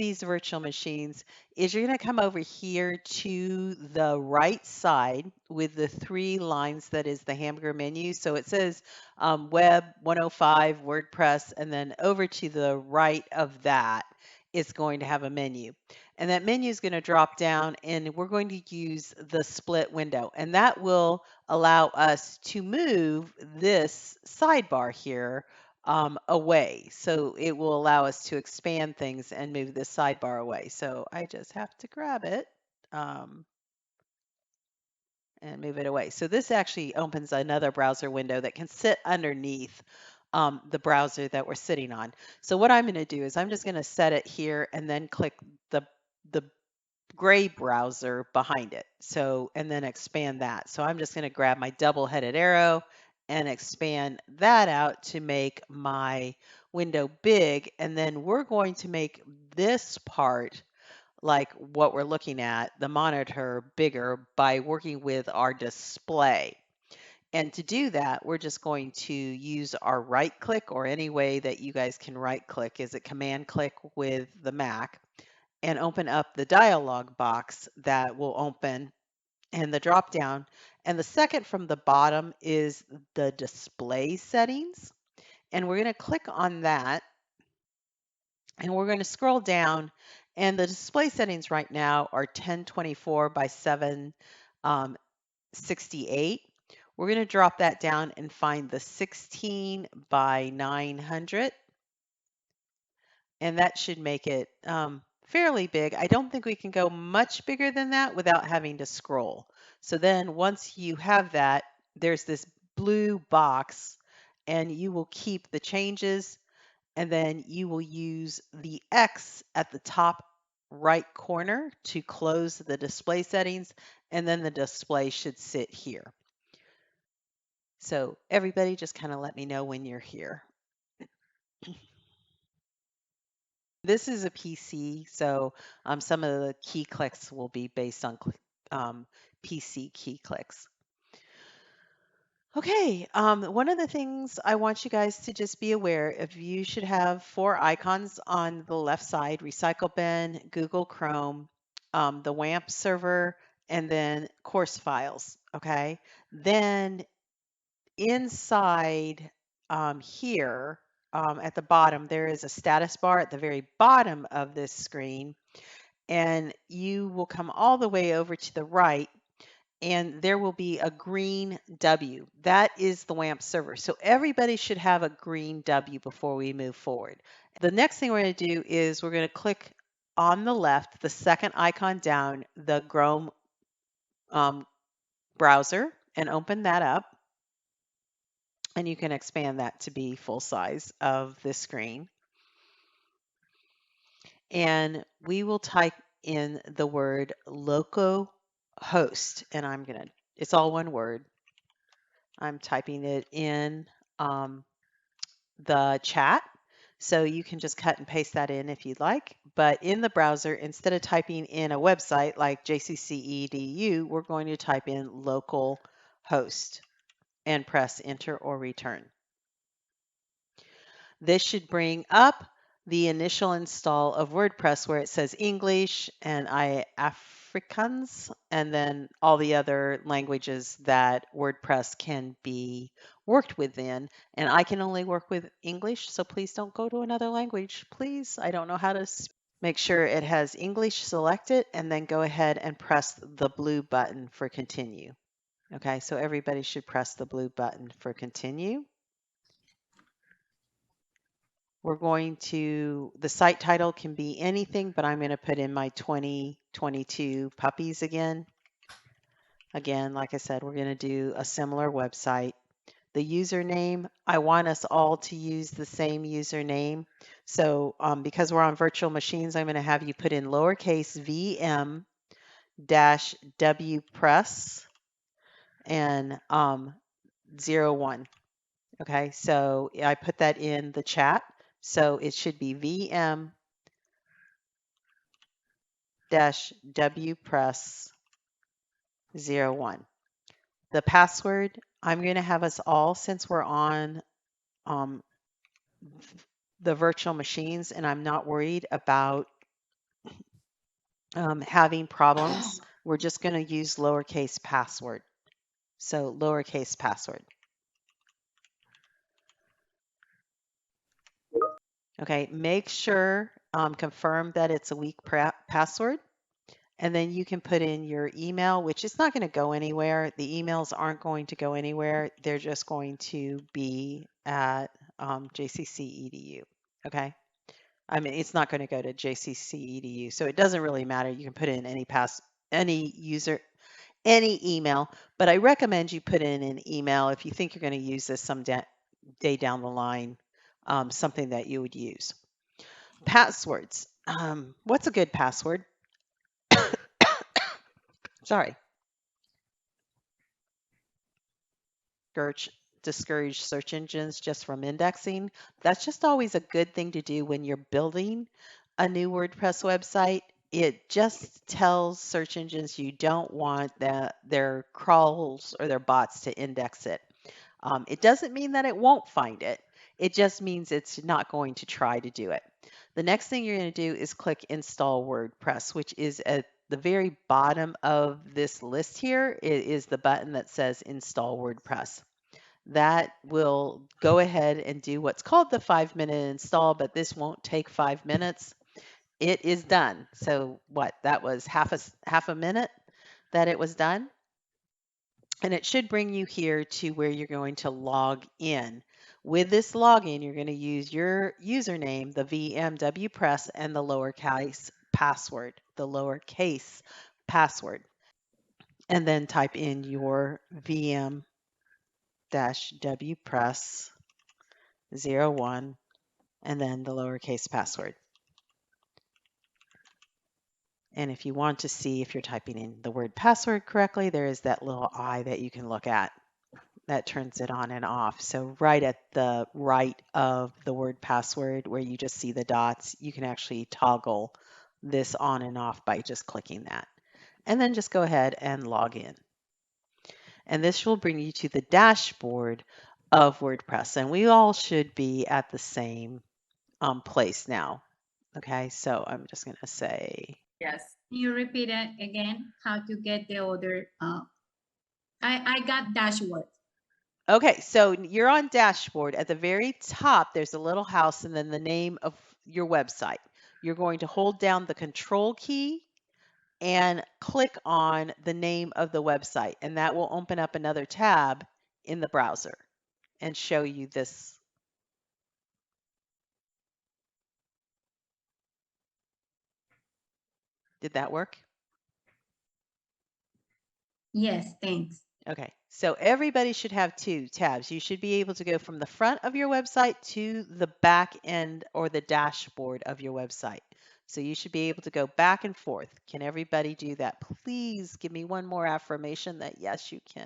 these virtual machines is you're going to come over here to the right side with the three lines that is the hamburger menu. So it says Web 105, WordPress, and then over to the right of that, it's going to have a menu. And that menu is going to drop down, and we're going to use the split window. And that will allow us to move this sidebar here away. So it will allow us to expand things and move this sidebar away. So I just have to grab it um, and move it away. So this actually opens another browser window that can sit underneath the browser that we're sitting on. So what I'm going to do is I'm just going to set it here and then click the gray browser behind it. So, and then expand that. So I'm just going to grab my double-headed arrow and expand that out to make my window big. And then we're going to make this part, like what we're looking at, the monitor, bigger by working with our display. And to do that, we're just going to use our right click, or any way that you guys can right click. Is it command click with the Mac? And open up the dialog box that will open and the drop down. And the second from the bottom is the display settings. And we're going to click on that, and we're going to scroll down, and the display settings right now are 1024 by 768. We're going to drop that down and find the 16 by 900. And that should make it fairly big. I don't think we can go much bigger than that without having to scroll. So then once you have that, there's this blue box, and you will keep the changes, and then you will use the X at the top right corner to close the display settings, and then the display should sit here. So everybody just kind of let me know when you're here. This is a PC, so some of the key clicks will be based on PC key clicks. Okay, one of the things I want you guys to just be aware of, you should have 4 icons on the left side: Recycle Bin, Google Chrome, the WAMP server, and then course files, okay? Then inside here at the bottom, there is a status bar at the very bottom of this screen, and you will come all the way over to the right, and there will be a green W. That is the WAMP server. So everybody should have a green W before we move forward. The next thing we're going to do is we're going to click on the left, the second icon down, the Chrome browser, and open that up. And you can expand that to be full size of this screen. And we will type in the word localhost, and it's all one word. I'm typing it in the chat, so you can just cut and paste that in if you'd like. But in the browser, instead of typing in a website like JCC.edu, we're going to type in localhost and press enter or return. This should bring up the initial install of WordPress where it says English and Afrikaans, and then all the other languages that WordPress can be worked within. And I can only work with English, so please don't go to another language, please. I don't know how to make sure it has English selected, and then go ahead and press the blue button for continue. Okay, so everybody should press the blue button for continue. We're going to, the site title can be anything, but I'm going to put in my 2022 puppies again. Again, like I said, we're going to do a similar website. The username, I want us all to use the same username. So because we're on virtual machines, I'm going to have you put in lowercase VM -wpress and 01. Okay, so I put that in the chat. So it should be VM -wpress 01. The password, I'm going to have us all, since we're on the virtual machines and I'm not worried about having problems, we're just going to use lowercase password. So lowercase password. Okay, make sure, confirm that it's a weak password. And then you can put in your email, which is not going to go anywhere. The emails aren't going to go anywhere. They're just going to be at JCC EDU. Okay. I mean, it's not going to go to JCC EDU. So it doesn't really matter. You can put in any user, any email, but I recommend you put in an email if you think you're going to use this some day down the line, something that you would use. Passwords. What's a good password? Sorry. Discourage search engines just from indexing. That's just always a good thing to do when you're building a new WordPress website. It just tells search engines you don't want their crawls or their bots to index it. It doesn't mean that it won't find it. It just means it's not going to try to do it. The next thing you're going to do is click Install WordPress, which is at the very bottom of this list here. It is the button that says Install WordPress. That will go ahead and do what's called the 5-minute install, but this won't take 5 minutes. It is done. So what? That was half a minute that it was done. And it should bring you here to where you're going to log in. With this login, you're going to use your username, the VMW Press, and the lowercase password, and then type in your VM-W Press 01 and then the lowercase password. And if you want to see if you're typing in the word password correctly, there is that little eye that you can look at that turns it on and off. So right at the right of the word password where you just see the dots, you can actually toggle this on and off by just clicking that. And then just go ahead and log in. And this will bring you to the dashboard of WordPress. And we all should be at the same place now. Okay, so I'm just going to say. Yes. Can you repeat it again? How to get the other? I got dashboard. Okay, so you're on dashboard. At the very top, there's a little house and then the name of your website. You're going to hold down the control key and click on the name of the website, and that will open up another tab in the browser and show you this. Did that work? Yes, thanks. Okay, so everybody should have 2 tabs. You should be able to go from the front of your website to the back end or the dashboard of your website. So you should be able to go back and forth. Can everybody do that? Please give me one more affirmation that yes, you can.